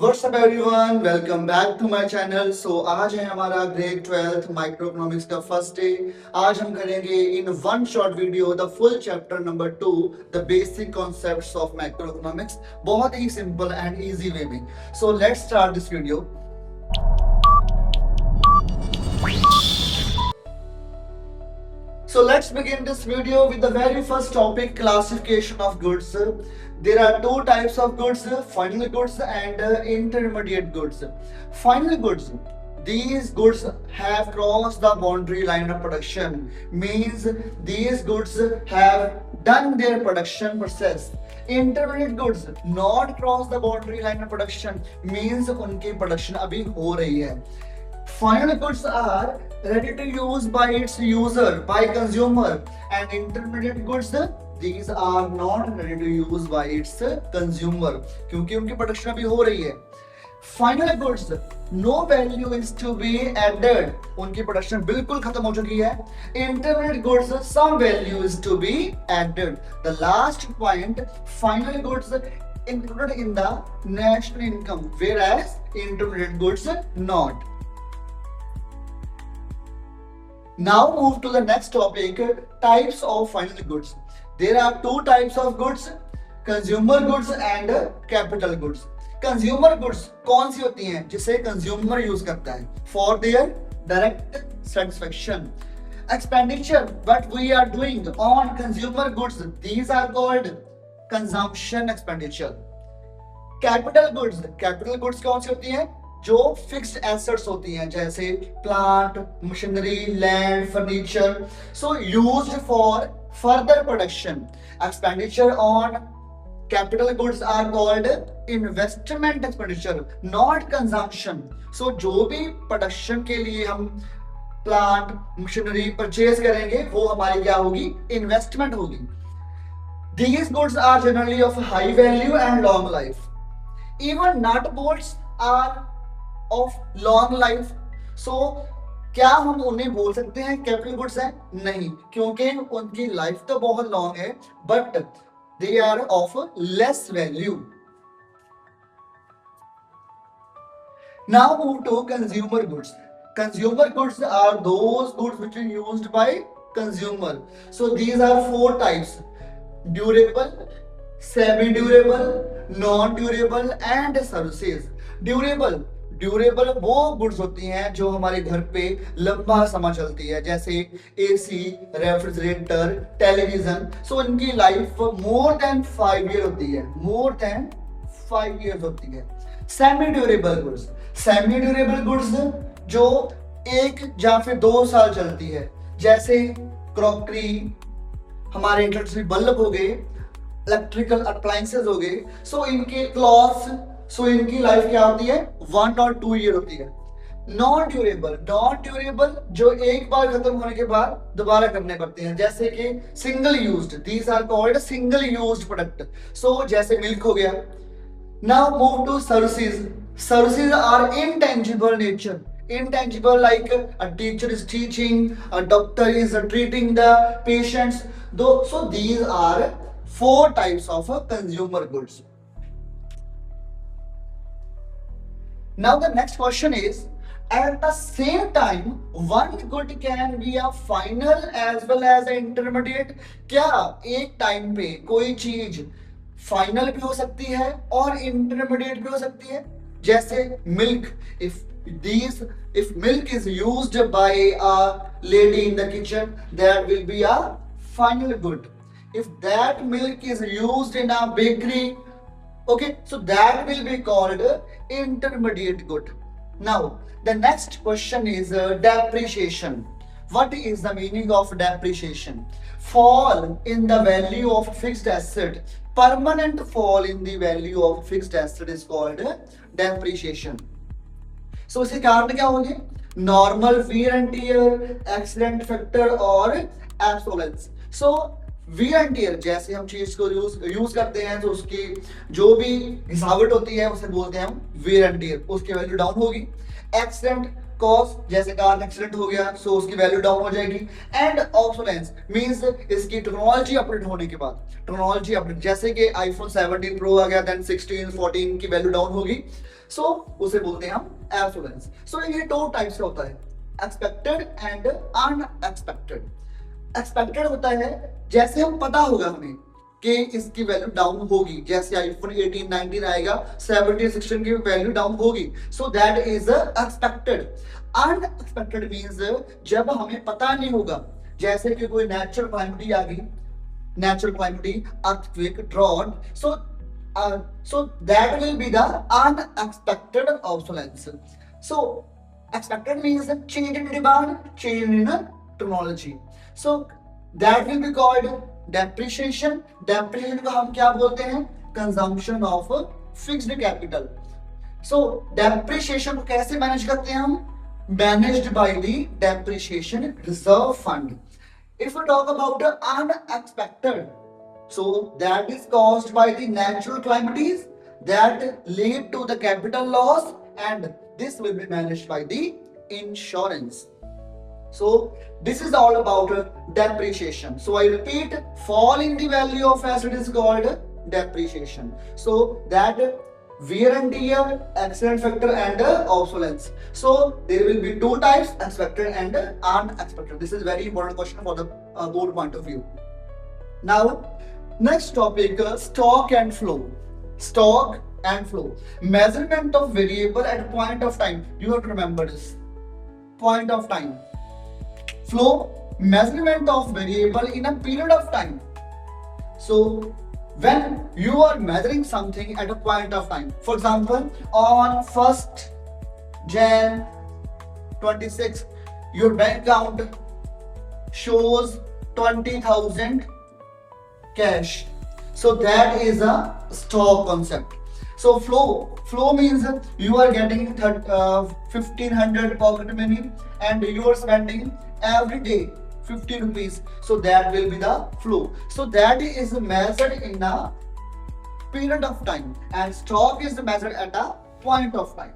What's up everyone? Welcome back to my channel. So आज है हमारा ग्रेड 12th माइक्रो इकोनॉमिक्स का first day. आज हम करेंगे in one short video the full chapter number 2 the basic concepts of micro economics, बहुत ही simple and easy way में. So let's start this video. So let's begin this video with the very first topic, classification of goods. There are two types of goods, final goods and intermediate goods. Final goods, these goods have crossed the boundary line of production, means these goods have done their production process. Intermediate goods not cross the boundary line of production, means उनकी production अभी हो रही है. Final goods are ready to use by its user, by consumer, and intermediate goods these are not ready to use by its consumer, क्योंकि उनकी production अभी हो रही है. Final goods no value is to be added, उनकी production बिल्कुल खत्म हो चुकी है. Intermediate goods some value is to be added. The last point, final goods included in the national income, whereas intermediate goods not. Now move to the next topic, types of final goods. There are two types of goods, consumer goods and capital goods. Consumer goods कौन सी होती हैं जिसे consumer use करता है for their direct satisfaction. Expenditure what we are doing on consumer goods, these are called consumption expenditure. Capital goods कौन सी होती हैं जो फिक्स्ड एसेट्स होती हैं, जैसे plant, machinery, land, furniture, so used for further production. Expenditure on capital goods are called investment expenditure, not consumption. So जो भी production के लिए हम प्लांट, मशीनरी परचेज करेंगे वो हमारी क्या होगी, इन्वेस्टमेंट होगी. These goods are generally of high value and long life. Even nut bolts are of long life. So क्या हम उन्हें बोल सकते हैं कैपिटल गुड्स हैं? नहीं, क्योंकि उनकी लाइफ तो बहुत लॉन्ग है, but they are of less value. Now move to consumer goods. Consumer goods are those goods which are used by consumer. So these are four types: durable, semi-durable, non-durable and services. Durable वो goods होती हैं जो हमारे घर पे लंबा समय चलती है, जैसे एसी, रेफ्रिजरेटर, टेलीविजन. सो इनकी लाइफ मोर देन 5 ईयर होती है, मोर देन 5 ईयर्स होती है. सेमी ड्यूरेबल गुड्स जो 1 या फिर 2 साल चलती है, जैसे क्रॉकरी, हमारे इलेक्ट्रिक बल्ब हो गए, इलेक्ट्रिकल अप्लायंसेस हो गए. सो इनके क्लॉथ्स, सो इनकी लाइफ क्या होती है, 1 और 2 ईयर होती है. नॉन ड्यूरेबल जो एक बार खत्म होने के बाद दोबारा करने पड़ते हैं, जैसे कि single used, these are called single used product. So जैसे मिल्क हो गया. Now move to services are intangible nature. Intangible, like a teacher is teaching, a doctor is treating the patients. So these are 4 types of consumer goods. Now the next question is, at the same time one good can be a final as well as an intermediate. क्या एक time पे कोई चीज final भी हो सकती है और इंटरमीडिएट भी हो सकती है? जैसे milk, if milk is used by a lady in the kitchen, that will be a final good. If that milk is used in a bakery, okay, so that will be called intermediate good. Now the next question is depreciation. What is the meaning of depreciation? Fall in the value of fixed asset. Permanent fall in the value of fixed asset is called depreciation. So इसके कारण क्या होंगे? Normal wear and tear, accident factor और एब्सोलेंस. सो wear and tear, जैसे हम चीज को use करते हैं तो उसकी जो भी घिसावट होती है उसे बोलते हैं हम वियर एंड टियर, उसकी वैल्यू डाउन होगी. एक्सीडेंट कॉस्ट, जैसे कार एक्सीडेंट हो गया सो उसकी वैल्यू डाउन हो जाएगी। एंड ऑब्सोलेंस मींस इसकी टेक्नोलॉजी अपडेट होने के बाद, टेक्नोलॉजी अपडेट जैसे कि आईफोन 17 प्रो आ गया, देन 16 14 की वैल्यू डाउन होगी, सो उसे बोलते हैं हम ऑब्सोलेंस। सो ये दो टाइप से होता है, एक्सपेक्टेड एंड अनएक्सपेक्टेड। एक्सपेक्टेड होता है जैसे हम पता होगा हमें कि इसकी वैल्यू डाउन होगी, जैसे आईफोन 18 19 आएगा 17 16 की वैल्यू डाउन होगी, so that is expected. Unexpected means जब हमें पता नहीं होगा, जैसे कि कोई नेचुरल कैलामिटी आ गई, natural calamity, earthquake, drought, so that will be the unexpected obsolescence. So expected means change in demand, change in technology, so that will be called depreciation. Depreciation को हम क्या बोलते हैं, consumption of fixed capital. So depreciation को कैसे manage करते हैं हम, managed by the depreciation reserve fund. If we talk about the unexpected, so that is caused by the natural calamities that lead to the capital loss, and this will be managed by the insurance. So this is all about depreciation. So I repeat, fall in the value of asset is called depreciation. So that wear and tear, accident factor, and obsolescence. So there will be two types, expected and unexpected. This is very important question for the board point of view. Now next topic, stock and flow. Stock and flow, measurement of variable at point of time. You have to remember this, point of time. Flow, measurement of variable in a period of time. So when you are measuring something at a point of time, for example on 1st Jan 26 your bank account shows 20,000 cash, so that is a stock concept. So flow means you are getting 1500 pocket money and you are spending every day 50 rupees, so that will be the flow. So that is measured in a period of time, and stock is measured at a point of time.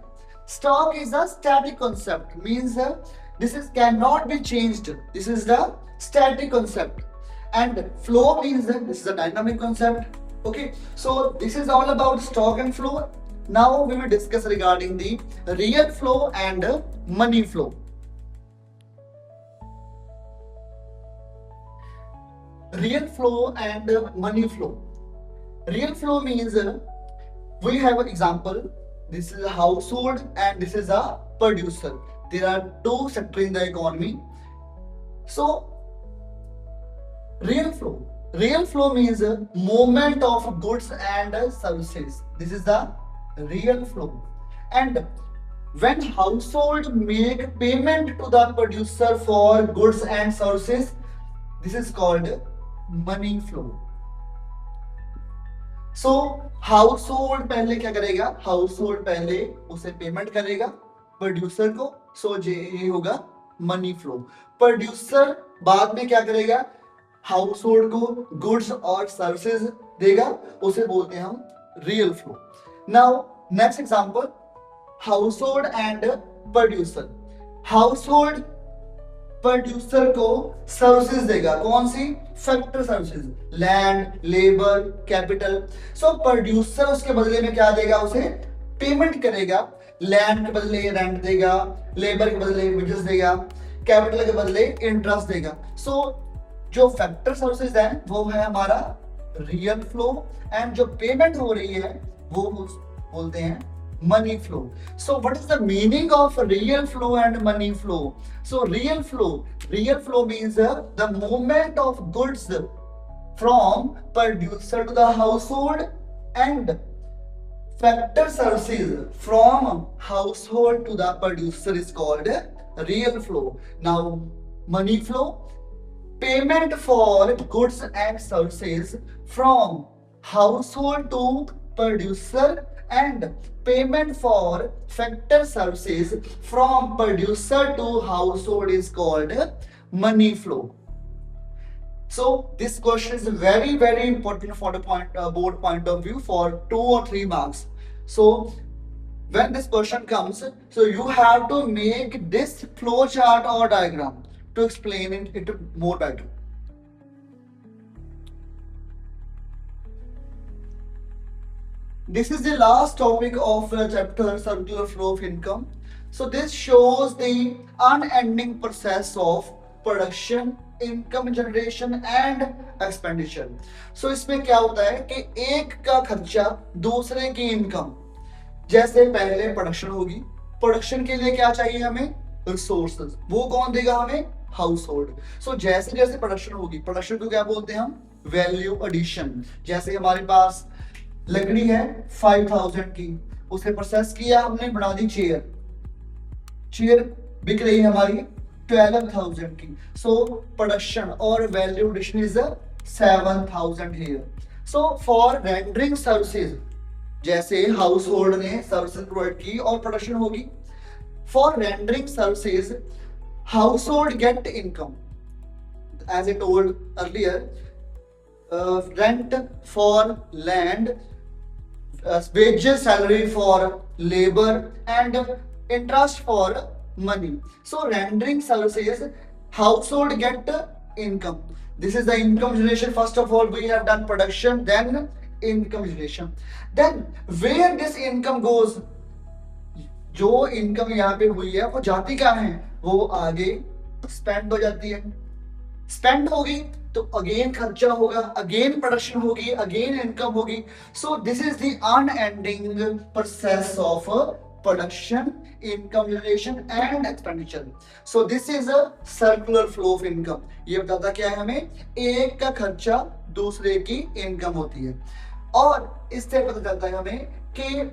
Stock is a static concept, means this is cannot be changed, this is the static concept. And flow means that this is a dynamic concept. Okay, so this is all about stock and flow. Now we will discuss regarding the real flow and money flow. Real flow and money flow. Real flow means we have an example, this is a household and this is a producer. There are two sectors in the economy. So real flow means movement of goods and services. This is the real flow. And when household make payment to the producer for goods and services, this is called money flow. So household पहले क्या करेगा, household पहले उसे payment करेगा producer को, सो ये होगा money flow. Producer बाद में क्या करेगा, हाउस होल्ड को गुड्स और सर्विसेज देगा, उसे बोलते हैं हम real flow. Now next example, household and producer. Household producer को सर्विसेज देगा, कौन सी, factor services, land, labour, capital. So producer उसके बदले में क्या देगा, उसे पेमेंट करेगा, लैंड के बदले रेंट देगा, लेबर के बदले वेजेस देगा, कैपिटल के बदले इंटरेस्ट देगा। सो जो फैक्टर सर्विसेज है वो है हमारा रियल फ्लो, एंड जो पेमेंट हो रही है वो बोलते हैं money flow. So what is the meaning of real flow and money flow? So real flow means the movement of goods from producer to the household, and factor services from household to the producer is called real flow. Now money flow, payment for goods and services from household to producer, and payment for factor services from producer to household is called money flow. So this question is very important for the board point of view for 2 or 3 marks. So when this question comes, so you have to make this flow chart or diagram to explain it more better. This is the last topic of the chapter, circular flow of income. So this shows the unending process of production, income generation and expenditure. So इसमें क्या होता है कि एक का खर्चा दूसरे की इनकम. जैसे पहले प्रोडक्शन होगी, प्रोडक्शन के लिए क्या चाहिए हमें, रिसोर्सेज. वो कौन देगा हमें, हाउस होल्ड. सो जैसे जैसे प्रोडक्शन होगी, प्रोडक्शन को क्या बोलते हैं हम, वैल्यू एडिशन. जैसे हमारे पास लकड़ी है 5000 की, उसे प्रोसेस किया हमने, बना दी चेयर. चेयर बिक रही है हमारी 12000 की. सो प्रोडक्शन और value addition is 7000 here. So for rendering services, जैसे हाउस होल्ड ने सर्विसेज प्रोवाइड की और प्रोडक्शन होगी, for rendering services household get income. As I told earlier, rent for land, wages, salary for labor and interest for money. So rendering services, household get income. This is the income generation. First of all we have done production, then income generation. Then where this income goes, जो income यहाँ पे हुई है वो जाती कहाँ है, वो आगे स्पेंड हो जाती है. स्पेंड होगी तो अगेन खर्चा होगा, अगेन प्रोडक्शन होगी, अगेन इनकम होगी. So this is the unending process of production, income generation and expenditure. So this is a circular flow of income. ये बताता क्या है हमें, एक का खर्चा दूसरे की इनकम होती है. और इससे पता चलता है हमें कि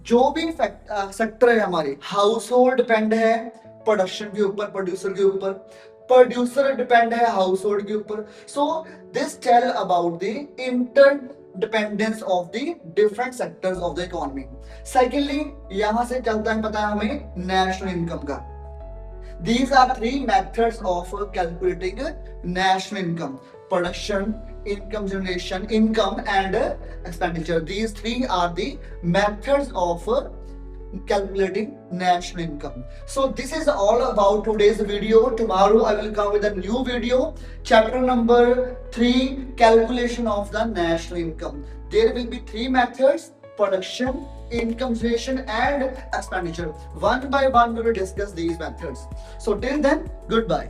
जो भी सेक्टर है हमारे, हाउस होल्ड डिपेंड है प्रोडक्शन के ऊपर, प्रोड्यूसर के ऊपर, प्रोड्यूसर डिपेंड है हाउस होल्ड के ऊपर. So this tell about the interdependence of the different sectors of the economy. Secondly यहां से चलता है पता है हमें नेशनल इनकम का. These are three methods of calculating national income: production, income generation, income and expenditure. These three are the methods of calculating national income. So this is all about today's video. Tomorrow I will come with a new video, chapter number 3, calculation of the national income. There will be three methods: production, income generation and expenditure. One by one we will discuss these methods. So till then, goodbye.